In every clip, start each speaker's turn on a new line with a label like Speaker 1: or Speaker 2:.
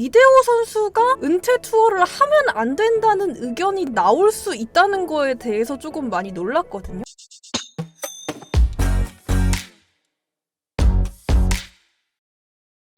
Speaker 1: 이대호 선수가 은퇴 투어를 하면 안 된다는 의견이 나올 수 있다는 거에 대해서 조금 많이 놀랐거든요.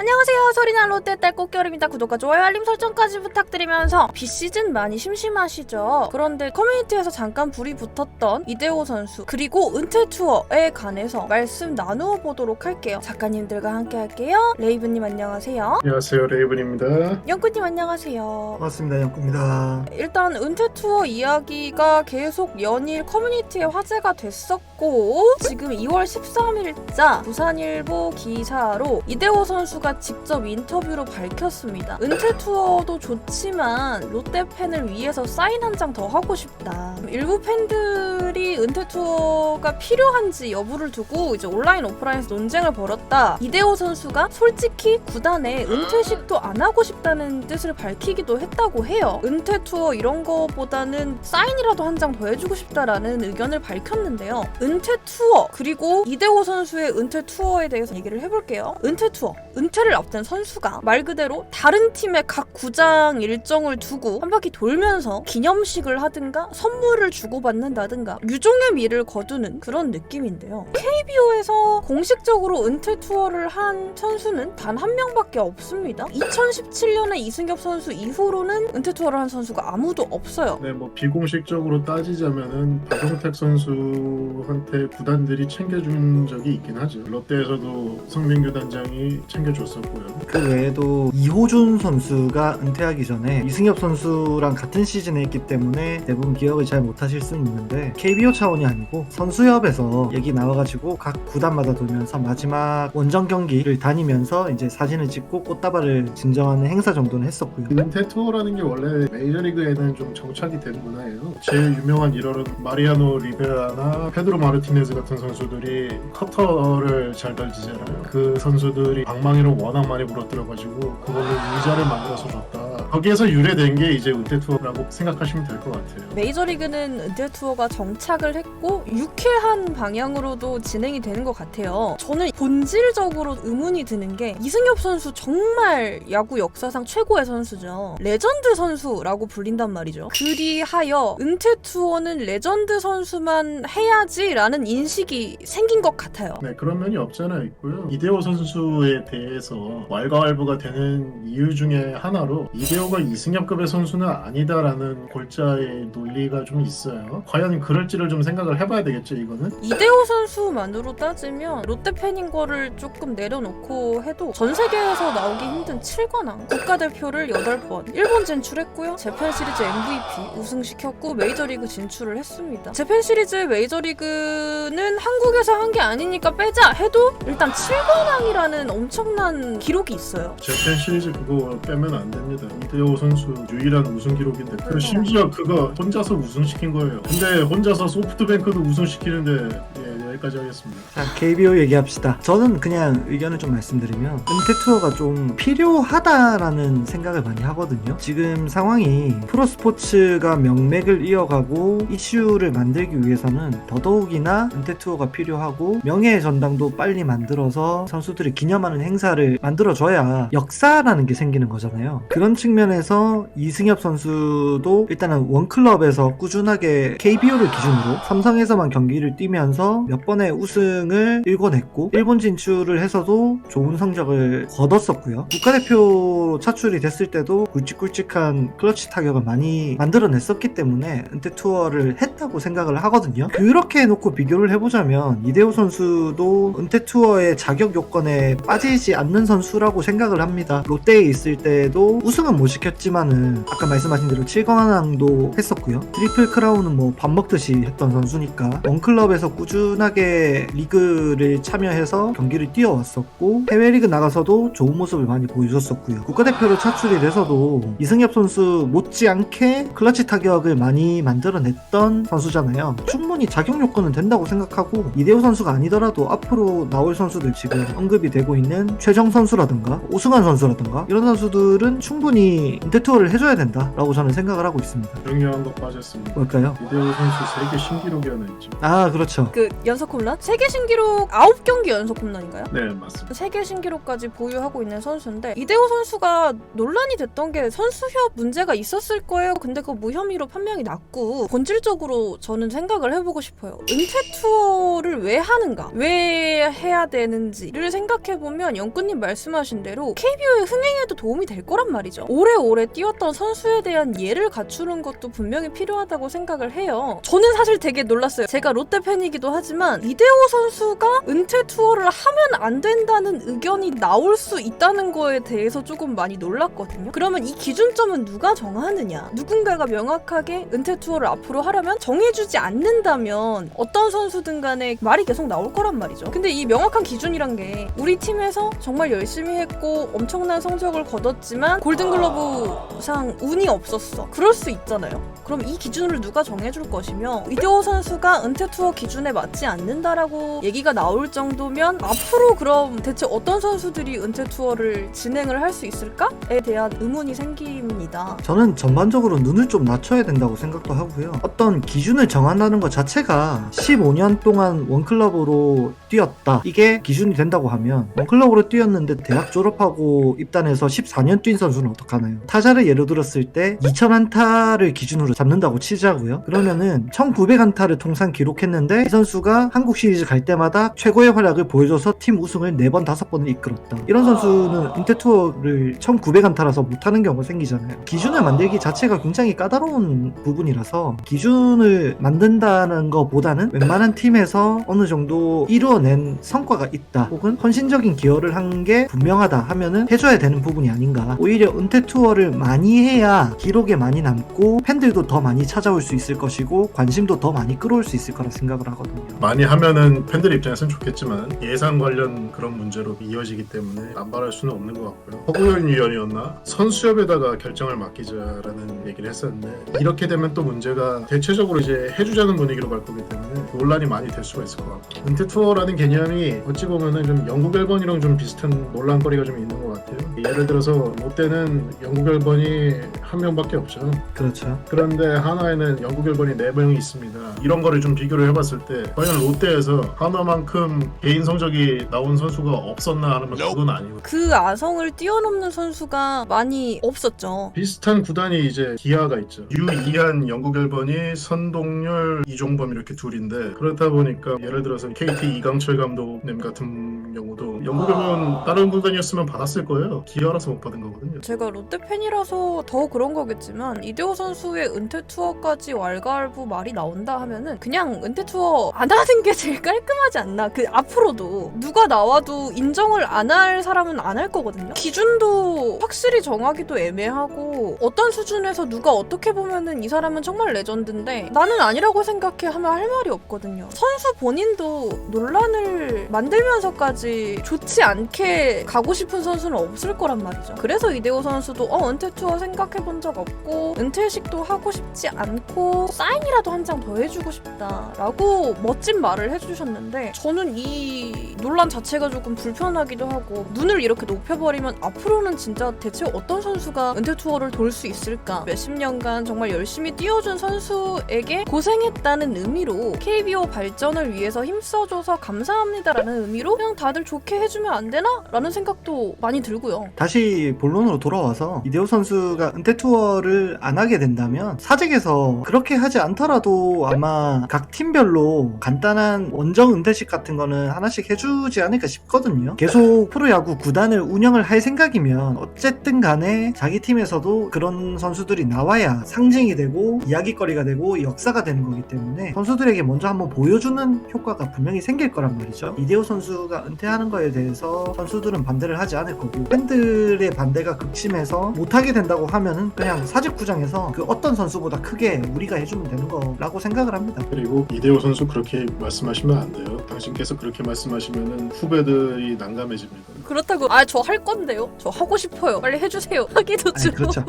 Speaker 1: 안녕하세요. 소리난 롯데딸 꽃겨울입니다. 구독과 좋아요 알림 설정까지 부탁드리면서 비시즌 많이 심심하시죠? 그런데 커뮤니티에서 잠깐 불이 붙었던 이대호 선수 그리고 은퇴 투어에 관해서 말씀 나누어 보도록 할게요. 작가님들과 함께 할게요. 레이브님 안녕하세요.
Speaker 2: 안녕하세요, 레이븐입니다.
Speaker 1: 영구님 안녕하세요.
Speaker 3: 반갑습니다. 영구입니다.
Speaker 1: 일단 은퇴 투어 이야기가 계속 연일 커뮤니티에 화제가 됐었고 지금 2월 13일자 부산일보 기사로 이대호 선수가 직접 인터뷰로 밝혔습니다. 은퇴 투어도 좋지만 롯데 팬을 위해서 사인 한 장 더 하고 싶다. 일부 팬들이 은퇴 투어가 필요한지 여부를 두고 이제 온라인 오프라인에서 논쟁을 벌였다. 이대호 선수가 솔직히 구단에 은퇴식도 안 하고 싶다는 뜻을 밝히기도 했다고 해요. 은퇴 투어 이런 거보다는 사인이라도 한 장 더 해주고 싶다라는 의견을 밝혔는데요. 은퇴 투어 그리고 이대호 선수의 은퇴 투어에 대해서 얘기를 해볼게요. 은퇴 투어 은퇴를 앞둔 선수가 말 그대로 다른 팀의 각 구장 일정을 두고 한 바퀴 돌면서 기념식을 하든가 선물을 주고받는다든가 유종의 미를 거두는 그런 느낌인데요. KBO에서 공식적으로 은퇴 투어를 한 선수는 단 한 명밖에 없습니다. 2017년에 이승엽 선수 이후로는 은퇴 투어를 한 선수가 아무도 없어요.
Speaker 2: 네, 뭐 비공식적으로 따지자면은 박용택 선수한테 구단들이 챙겨준 적이 있긴 하죠. 롯데에서도 성민규 단장이 챙겨줬었고요.
Speaker 3: 그 외에도 이호준 선수가 은퇴하기 전에 이승엽 선수랑 같은 시즌에 했기 때문에 대부분 기억을 잘 못하실 수 있는데 KBO 차원이 아니고 선수협에서 얘기 나와가지고 각 구단마다 돌면서 마지막 원정 경기를 다니면서 이제 사진을 찍고 꽃다발을 증정하는 행사 정도는 했었고요.
Speaker 2: 은퇴 투어라는 게 원래 메이저리그에는 좀 정착이 된 문화예요. 제일 유명한 일화는 마리아노 리베라나 페드로 마르티네즈 같은 선수들이 커터를 잘 던지잖아요. 그 선수들이 방망이를 워낙 많이 부러뜨려가지고 그걸로 의자를 만들어서 줬다. 거기에서 유래된 게 이제 은퇴 투어라고 생각하시면 될 것 같아요.
Speaker 1: 메이저리그는 은퇴 투어가 정착을 했고 유쾌한 방향으로도 진행이 되는 것 같아요. 저는 본질적으로 의문이 드는 게 이승엽 선수 정말 야구 역사상 최고의 선수죠. 레전드 선수라고 불린단 말이죠. 그리하여 은퇴 투어는 레전드 선수만 해야지라는 인식이 생긴 것 같아요.
Speaker 2: 네, 그런 면이 없잖아 있고요. 이대호 선수에 대해서 왈가왈부가 되는 이유 중에 하나로 이대호가 이승엽급의 선수는 아니다라는 골자의 논리가 좀 있어요. 과연 그럴지를 좀 생각을 해봐야 되겠죠, 이거는?
Speaker 1: 이대호 선수만으로 따지면 롯데 팬인 거를 조금 내려놓고 해도 전 세계에서 나오기 힘든 7관왕 국가대표를 8번 일본 진출했고요. 재팬 시리즈 MVP 우승시켰고 메이저리그 진출을 했습니다. 재팬 시리즈 메이저리그는 한국에서 한 게 아니니까 빼자 해도 일단 7관왕이라는 엄청난 기록이 있어요.
Speaker 2: 재팬 시리즈 그거 빼면 안 됩니다. 이대호 선수 유일한 우승 기록인데 그 심지어 그거 혼자서 우승시킨 거예요. 근데 혼자서 소프트뱅크도 우승시키는데 여기까지 하겠습니다.
Speaker 3: 자, KBO 얘기합시다. 저는 그냥 의견을 좀 말씀드리면 은퇴 투어가 좀 필요하다라는 생각을 많이 하거든요. 지금 상황이 프로스포츠가 명맥을 이어가고 이슈를 만들기 위해서는 더더욱이나 은퇴 투어가 필요하고 명예의 전당도 빨리 만들어서 선수들이 기념하는 행사를 만들어줘야 역사라는 게 생기는 거잖아요. 그런 측면에서 이승엽 선수도 일단은 원클럽에서 꾸준하게 KBO를 기준으로 삼성에서만 경기를 뛰면서 몇 번의 우승을 일궈냈고 일본 진출을 해서도 좋은 성적을 거뒀었고요. 국가대표 차출이 됐을 때도 굵직굵직한 클러치 타격을 많이 만들어냈었기 때문에 은퇴 투어를 했다고 생각을 하거든요. 그렇게 해놓고 비교를 해보자면 이대호 선수도 은퇴 투어의 자격 요건에 빠지지 않는 선수라고 생각을 합니다. 롯데에 있을 때도 우승은 못 시켰지만은 아까 말씀하신 대로 7관왕도 했었고요. 트리플 크라운은 뭐 밥 먹듯이 했던 선수니까 원클럽에서 꾸준하게 리그를 참여해서 경기를 뛰어왔었고 해외 리그 나가서도 좋은 모습을 많이 보여줬었고요. 국가대표로 차출이 돼서도 이승엽 선수 못지않게 클러치 타격을 많이 만들어냈던 선수잖아요. 충분히 자격 요건은 된다고 생각하고 이대호 선수가 아니더라도 앞으로 나올 선수들 지금 언급이 되고 있는 최정 선수라든가 오승환 선수라든가 이런 선수들은 충분히 은퇴 투어를 해줘야 된다라고 저는 생각을 하고 있습니다.
Speaker 2: 중요한 거 빠졌습니다.
Speaker 3: 뭘까요?
Speaker 2: 이대호 선수 세계 신기록이 하나 있죠.
Speaker 3: 아, 그렇죠.
Speaker 1: 그 연속 홈런? 세계 신기록 9경기 연속 홈런인가요?
Speaker 2: 네, 맞습니다.
Speaker 1: 세계 신기록까지 보유하고 있는 선수인데 이대호 선수가 논란이 됐던 게 선수협 문제가 있었을 거예요. 근데 그 무혐의로 판명이 났고 본질적으로 저는 생각을 해보고 싶어요. 은퇴 투어를 왜 하는가? 왜 해야 되는지를 생각해보면 영구님 말씀하신 대로 KBO의 흥행에도 도움이 될 거란 말이죠. 오래오래 뛰었던 선수에 대한 예를 갖추는 것도 분명히 필요하다고 생각을 해요. 저는 사실 되게 놀랐어요. 제가 롯데 팬이기도 하지만 이대호 선수가 은퇴 투어를 하면 안 된다는 의견이 나올 수 있다는 거에 대해서 조금 많이 놀랐거든요. 그러면 이 기준점은 누가 정하느냐? 누군가가 명확하게 은퇴 투어를 앞으로 하려면 정해주지 않는다면 어떤 선수든 간에 말이 계속 나올 거란 말이죠. 근데 이 명확한 기준이란 게 우리 팀에서 정말 열심히 했고 엄청난 성적을 거뒀지만 골든글러브상 운이 없었어. 그럴 수 있잖아요. 그럼 이 기준을 누가 정해줄 것이며 이대호 선수가 은퇴 투어 기준에 맞지 않는다라고 얘기가 나올 정도면 앞으로 그럼 대체 어떤 선수들이 은퇴 투어를 진행을 할 수 있을까에 대한 의문이 생깁니다.
Speaker 3: 저는 전반적으로 눈을 좀 낮춰야 된다고 생각도 하고요. 어떤 기준을 정한다는 것 자체가 15년 동안 원클럽으로 뛰었다. 이게 기준이 된다고 하면 원클럽으로 뛰었는데 대학 졸업하고 입단해서 14년 뛴 선수는 어떡하나요? 타자를 예로 들었을 때 2000안타를 기준으로 잡는다고 치자고요. 그러면은 1900안타를 통산 기록했는데 이 선수가 한국 시리즈 갈 때마다 최고의 활약을 보여줘서 팀 우승을 4번, 5번을 이끌었다. 이런 선수는 은퇴 투어를 1900안타라서 못하는 경우가 생기잖아요. 기준을 만들기 자체가 굉장히 까다로운 부분이라서 기준을 만든다는 것보다는 웬만한 팀에서 어느 정도 이루어낸 성과가 있다 혹은 헌신적인 기여를 한 게 분명하다 하면은 해줘야 되는 부분이 아닌가. 오히려 은퇴 투어를 많이 해야 기록에 많이 남고 팬들도 더 많이 찾아올 수 있을 것이고 관심도 더 많이 끌어올 수 있을 거라 생각을 하거든요.
Speaker 2: 많이 하면은 팬들 입장에서는 좋겠지만 예산 관련 그런 문제로 이어지기 때문에 남발할 수는 없는 것 같고요. 허구현 위원이었나? 선수협에다가 결정을 맡기자라는 얘기를 했었는데 이렇게 되면 또 문제가 대체적으로 이제 해주자는 분위기로 갈 거기 때문에 논란이 많이 될 수가 있을 것 같고 은퇴 투어라는 개념이 어찌 보면은 좀 영국 앨범이랑 좀 비슷한 논란거리가 좀 있는 것 같아요. 예를 들어서 롯데는 영국 앨범이 한 명밖에 없죠.
Speaker 3: 그렇죠.
Speaker 2: 그런데 한화에는 영국 앨범이 4명이 있습니다. 이런 거를 좀 비교를 해봤을 때 과연 롯데에서 한화만큼 개인 성적이 나온 선수가 없었나 하면 그건 아니고
Speaker 1: 그 아성을 뛰어넘는 선수가 많이 없었죠.
Speaker 2: 비슷한 구단이 이제 기아가 있죠. 유이한 영국 앨범이 선동열, 이종범 이렇게 둘인데 그렇다 보니까 예를 들어서 KT 이강철 감독님 같은 경우도 영국 앨범 다른 구단이었으면 받았을 거예요. 기아라서 못 받은 거거든요.
Speaker 1: 제가 롯데 팬이라서 더 그런 거겠지만 이대호 선수의 은퇴 투어까지 왈가왈부 말이 나온다 하면은 그냥 은퇴 투어 안 하는 게 제일 깔끔하지 않나. 그 앞으로도 누가 나와도 인정을 안 할 사람은 안 할 거거든요. 기준도 확실히 정하기도 애매하고 어떤 수준에서 누가 어떻게 보면은 이 사람은 정말 레전드인데 나는 아니라고 생각해 하면 할 말이 없거든요. 선수 본인도 논란을 만들면서까지 좋지 않게 가고 싶은 선수는 없을 거란 말이죠. 그래서 이대호 선수도 은퇴 투어 생각해 본 적 없고 은퇴식도 하고 싶지 않고 사인이라도 한 장 더 해주고 싶다라고 멋진 말을 해주셨는데 저는 이 논란 자체가 조금 불편하기도 하고 눈을 이렇게 높여버리면 앞으로는 진짜 대체 어떤 선수가 은퇴 투어를 돌 수 있을까? 몇십 년간 정말 열심히 뛰어준 선수에게 고생했다는 의미로 KBO 발전을 위해서 힘써줘서 감사합니다라는 의미로 그냥 다들 좋게 해주면 안 되나? 라는 생각도 많이 들고요.
Speaker 3: 다시 본론으로 돌아와서 이대호 선수가 은퇴 투어를 안 하게 된다면 사직에서 그렇게 하지 않더라도 아마 각 팀별로 간단한 원정 은퇴식 같은 거는 하나씩 해주지 않을까 싶거든요. 계속 프로야구 구단을 운영을 할 생각이면 어쨌든 간에 자기 팀에서도 그런 선수들이 나와야 상징이 되고 이야기거리가 되고 역사가 되는 거기 때문에 선수들에게 먼저 한번 보여주는 효과가 분명히 생길 거란 말이죠. 이대호 선수가 은퇴하는 거에 대해서 선수들은 반대를 하지 않을 거고 팬들의 반대가 극심해서 못하게 된다고 하면은 그냥 사직구장에서 그 어떤 선수보다 크게 우리가 해주면 되는 거라고 생각을 합니다.
Speaker 2: 그리고 이대호 선수 그렇게 말씀하시면 안 돼요. 당신께서 그렇게 말씀하시면은 후배들이 난감해집니다.
Speaker 1: 그렇다고 저 할 건데요? 저 하고 싶어요. 빨리 해주세요. 하기도
Speaker 3: 아니,
Speaker 1: 좀
Speaker 3: 그렇죠.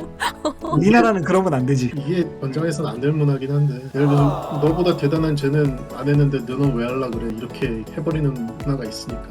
Speaker 3: 우리나라는 그러면 안 되지.
Speaker 2: 이게 원정에서는 안 될 문화긴 한데 예를 들어서 너보다 대단한 쟤는 안 했는데 너는 왜 할라 그래 이렇게 해버리는 문화가 있으니까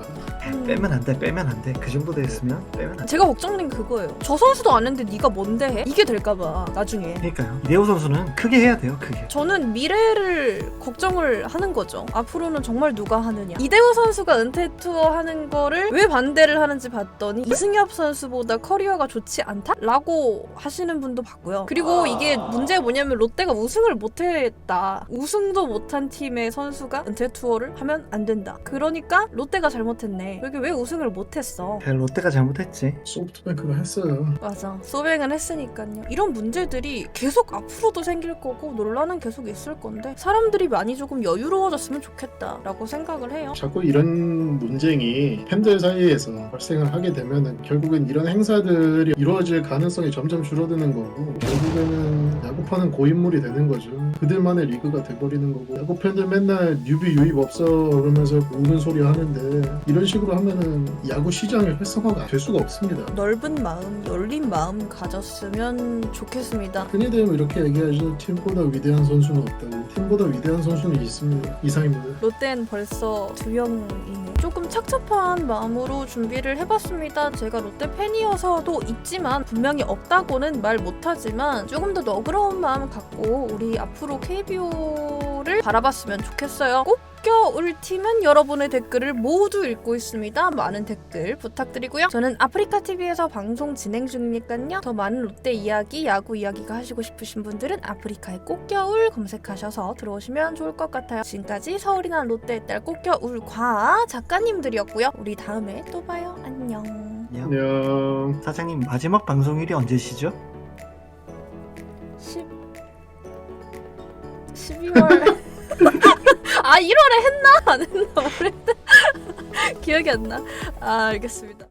Speaker 3: 빼면 안 돼, 빼면 안 돼. 그 정도 됐으면 빼면 안 돼.
Speaker 1: 제가 걱정된 게 그거예요. 저 선수도 안 했는데 네가 뭔데 해? 이게 될까봐 나중에.
Speaker 3: 그러니까요. 이대호 선수는 크게 해야 돼요, 크게.
Speaker 1: 저는 미래를 걱정을 하는 거죠. 앞으로는 정말 누가 하느냐. 이대호 선수가 은퇴 투어 하는 거를 왜 반대를 하는지 봤더니 이승엽 선수보다 커리어가 좋지 않다? 라고 하시는 분도 봤고요. 그리고 이게 문제가 뭐냐면 롯데가 우승을 못했다. 우승도 못한 팀의 선수가 은퇴 투어를 하면 안 된다. 그러니까 롯데가 잘못했네. 여기 왜 우승을 못했어?
Speaker 3: 롯데가 잘못했지.
Speaker 2: 소프트뱅크가 했어요.
Speaker 1: 맞아. 소뱅은 했으니까요. 이런 문제들이 계속 앞으로도 생길 거고 논란은 계속 있을 건데 사람들이 많이 조금 여유로워졌으면 좋겠다라고 생각을 해요.
Speaker 2: 자꾸 이런 논쟁이 팬들 사이에서 발생을 하게 되면은 결국엔 이런 행사들이 이루어질 가능성이 점점 줄어드는 거고 결국에는 야구파는 고인물이 되는 거죠. 그들만의 리그가 돼버리는 거고 야구 팬들 맨날 뉴비 유입 없어 그러면서 우는 소리 하는데 이런 식으로 하면은 야구 시장의 활성화가 될 수가 없습니다.
Speaker 1: 넓은 마음, 열린 마음 가졌으면 좋겠습니다.
Speaker 2: 흔히들 이렇게 얘기하죠. 팀보다 위대한 선수는 없다고. 팀보다 위대한 선수는 있습니다. 이상입니다.
Speaker 1: 롯데는 벌써 2명이네. 조금 착잡한 마음으로 준비를 해봤습니다. 제가 롯데 팬이어서도 있지만 분명히 없다고는 말 못하지만 조금 더 너그러운 마음 갖고 우리 앞으로 KBO를 바라봤으면 좋겠어요. 꽃겨울 팀은 여러분의 댓글을 모두 읽고 있습니다. 많은 댓글 부탁드리고요. 저는 아프리카TV에서 방송 진행 중이니까요. 더 많은 롯데 이야기, 야구 이야기가 하시고 싶으신 분들은 아프리카의 꽃겨울 검색하셔서 들어오시면 좋을 것 같아요. 지금까지 서울이 난 롯데의 딸 꽃겨울과 작가님들이었고요. 우리 다음에 또 봐요. 안녕.
Speaker 2: 안녕.
Speaker 3: 사장님 마지막 방송일이 언제시죠?
Speaker 1: 12월 아 1월에 했나? 안 했나? 모르겠다. 기억이 안 나. 아 알겠습니다.